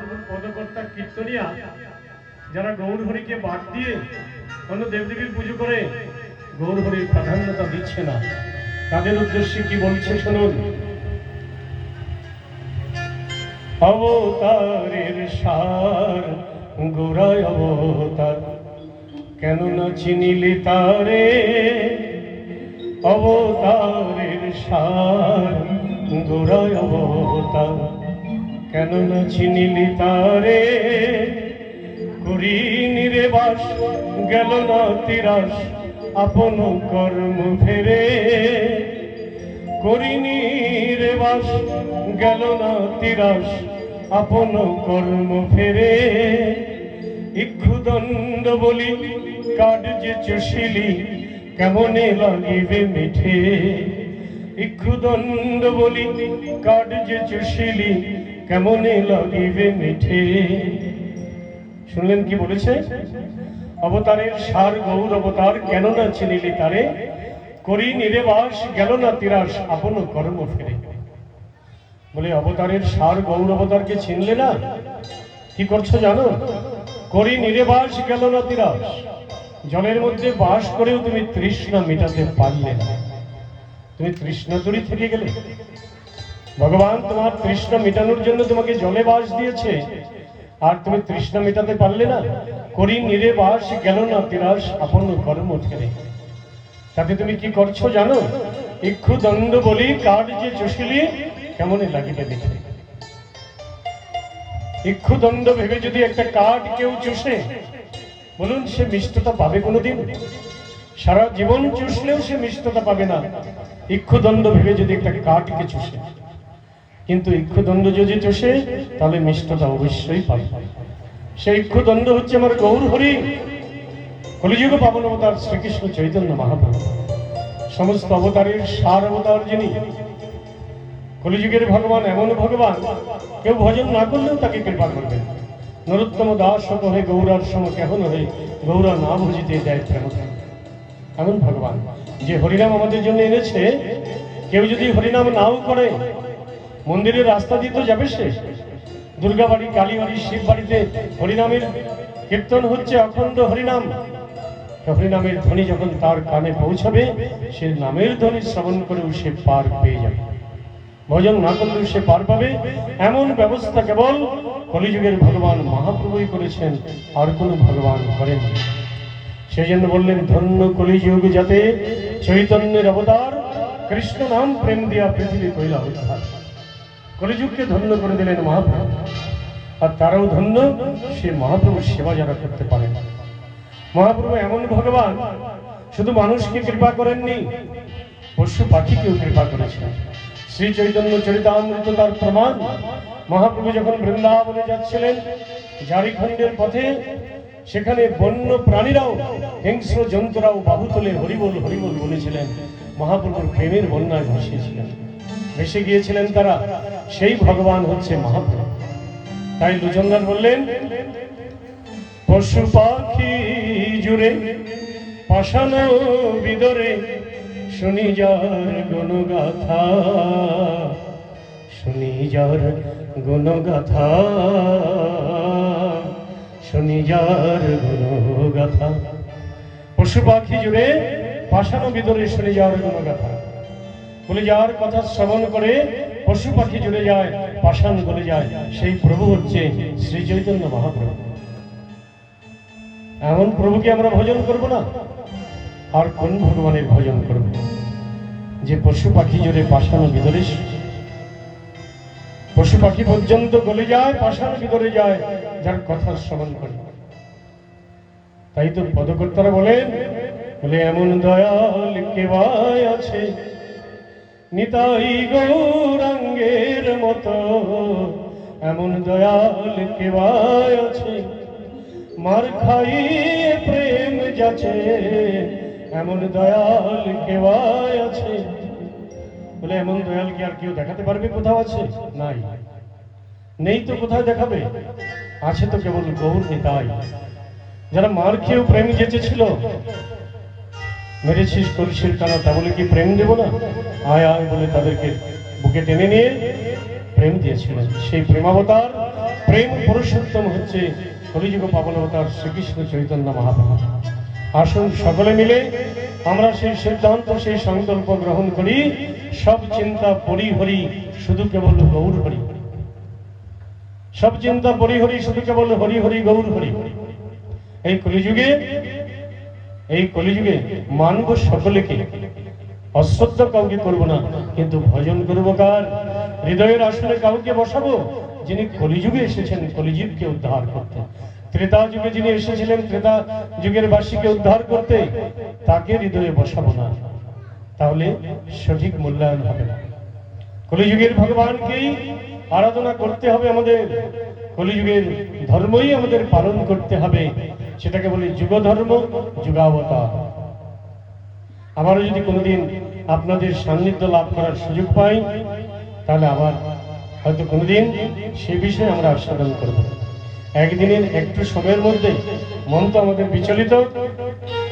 মহাপ্রভুর পদকর্তা কীর্তনিয়া যারা গৌরহরিকে বাদ দিয়ে অন্য দেবদেবীর পুজো করে গৌরহরির প্রাধান্যতা দিচ্ছে না, তাদের উদ্দেশ্যে কি বলছে শুনুন। অবতারের সার গোড়ায় অবতার, কেন না চিনিলি তারে? অবতারের সার গোড়ায় অবতার, কেন না চিনিলি তারে? করিনি রে বাস, গেল না তিরাস, আপন কর্ম ফেরে। করিনি রে বাস, গেল না তিরাস, আপন কর্ম ফেরে। ইক্ষুদণ্ড বলি কাঠ যে চষিলি, কেমনে লাগিবে মিঠে? ইক্ষুদণ্ড বলি কাঠ যে চষিলি, কেমনে লাগিবে মিঠে? শুনলেন কি বলেছে? অবতারের সার গৌর অবতার, কেন না চিনিলি তারে? করি নিরেবাস, গেল না তিরাস, আপন কর্ম ফেরে। বলে অবতারের সার গৌর অবতারকে চিনলে না, কি করছো জানো? করি নিরেবাস, গেল না তিরাস। জলের মধ্যে বাস করেও তুমি তৃষ্ণা মেটাতে পারলে না, তুমি তৃষ্ণাতুরী থেকে গেলে। ভগবান তোমার তৃষ্ণা মেটানোর জন্য তোমাকে জলে বাস দিয়েছে, আর তুমি তৃষ্ণা মেটাতে পারলে না। করি নিরেবাস, গেল না তিরাস, আপন কর্ম ফেরে। তাতে তুমি কি করছো জানো? ইক্ষুদণ্ড বলি কাঠ যে চষিলি, কেমনে লাগিবে মিঠে। ইক্ষুদণ্ড ভেবে যদি একটা কাঠ কেউ চষে, বলুন সে মিষ্টতা পাবে কোনোদিন? সারা জীবন চষলেও সে মিষ্টতা পাবে না, ইক্ষুদণ্ড ভেবে যদি একটা কাঠকে চষে। কিন্তু ইক্ষুদণ্ড যদি চষে, তাহলে মিষ্টতা অবশ্যই পাবে। সেই ইক্ষুদণ্ড হচ্ছে আমার গৌর হরি, কলিযুগ পাবন অবতার শ্রীকৃষ্ণ চৈতন্য মহাপ্রভু। সমস্ত অবতারের সার অবতার যিনি, কলিযুগের ভগবান। এমন ভগবান কেউ ভজন না করলেও তাকে কৃপা করবেন। নরোত্তম দাস কহে গৌরার সম কেহ নহে, গৌরা না ভজিতে দেয় প্রেম। এমন ভগবান যে হরিনাম আমাদের জন্য এনেছে। কেউ যদি হরিনাম নাও করে, মন্দিরের রাস্তা দিয়ে তো যাবে সে। দুর্গাবাড়ি, কালীবাড়ি, শিব বাড়িতে হরিনামের কীর্তন হচ্ছে, অখণ্ড হরিনাম। হরিনামের ধ্বনি যখন তার কানে পৌঁছাবে, সে নামের ধ্বনি শ্রবণ করেও সে পার পেয়ে যাবে। ভজন না করলেও সে পার পাবে। এমন ব্যবস্থা কেবল কলিযুগের ভগবান মহাপ্রভুই করেছেন, আর কোনো ভগবান করেন। সেই জন্য বললেন, ধন্য কলিযুগ যাতে চৈতন্যের অবতার, কৃষ্ণ নাম প্রেম দিয়া পৃথিবী কইলা উদ্ধার। কলিযুগকে ধন্য করে দিলেন মহাপ্রভু, আর তারাও ধন্য সে মহাপ্রভুর সেবা যারা করতে পারেন। মহাপ্রভু এমন ভগবান, শুধু মানুষকে কৃপা করেননি, পশু পাখিকেও কৃপা করেছেন। শ্রী চৈতন্য চরিতামৃত তার প্রমাণ। মহাপ্রভু যখন বৃন্দাবনে যাচ্ছিলেন ঝাড়খণ্ডের পথে, সেখানে বন্য প্রাণীরাও, হিংস্র জন্তুরাও বাহু তুলে হরিবোল হরিবোল বলেছিলেন। মহাপ্রভুর প্রেমের বন্যায় ভাসিয়েছিলেন, ভেসে গিয়েছিলেন তারা। সেই ভগবান হচ্ছে মহাপ্রভু। তাই লুচন্দার বললেন, পশু পাখি জুড়ে পাষাণ বিদরে, শুনি যার গুণগাথা, শুনি যার গুণগাথা, শুনি যার গুণগাথা। পশু পাখি জুড়ে পাষাণ বিদরে, শুনি যার গুণগাথা। বলে যার কথা শ্রবণ করে পশু পাখি জুড়ে যায়, পাষাণ গলে যায়, সেই প্রভু হচ্ছে শ্রী চৈতন্য মহাপ্রভু। এমন প্রভুকে আমরা ভজন করব না, আর কোন ভগবানের ভজন করব? যে পশু পাখি জুড়ে পাষাণ ভিতরে, পশু পাখি পর্যন্ত গলে যায়, পাষাণ ভিতরে যায়, যার কথা শ্রবণ করে। তাই তো পদকর্তারা বলেন, বলে এমন দয়াল কেবায় আছে, নিতাই গৌরাঙ্গের মতো। এমন দয়াল কেবায় আছে, মার খাইয়ে প্রেম যাচ্ছে। এমন দয়াল কেবায় আছে। বলে এমন দয়াল কি আর কেউ দেখাতে পারবে? কোথাও আছে? নাই, নেই তো কোথায় দেখাবে? আছে তো কেবল গৌর নিতাই। যারা মার খেয়েও প্রেম যেচেছিল, মেরেছিস কলসির কানা, তা বলে কি প্রেম দেব না? আয় আয় বলে তাদেরকে বুকে টেনে নিয়ে প্রেম দিয়েছিলেন। সেই প্রেমাবতার প্রেম পুরুষোত্তম হচ্ছে কলিযুগ পাবন অবতার শ্রীকৃষ্ণ চৈতন্য মহাপ্রভু। আসুন সকলে মিলে আমরা সেই সিদ্ধান্ত, সেই সংকল্প গ্রহণ করি, সব চিন্তা পরিহরি, শুধু কেবল গৌর হরি। সব চিন্তা পরিহরি, শুধু কেবল হরি হরি গৌর হরি। এই কলিযুগে মানব সকলকে, অশ্রদ্ধ কাউকে করব না, কিন্তু ভজন করব কার? হৃদয়ের আসলে কাউকে বসাবো যিনি কলিযুগে এসেছেন কলিযুগকে উদ্ধার করতে। ত্রেতা যুগে যিনি এসেছিলেন ত্রেতা যুগের বাসীকে উদ্ধার করতে, তাকে হৃদয়ে বসাবো না, তাহলে সঠিক মূল্যায়ন হবে না। কলিযুগের ভগবানকেই আরাধনা করতে হবে আমাদের, কলিযুগের ধর্মই আমাদের পালন করতে হবে, সেটাকে বলি যুগ ধর্ম, যুগাবতার। আবারও যদি কোনোদিন আপনাদের সান্নিধ্য লাভ করার সুযোগ পাই, তাহলে আবার হয়তো কোনোদিন সে বিষয়ে আমরা আস্বাদন করব। একদিনের একটু সময়ের মধ্যে মন তো আমাদের বিচলিত,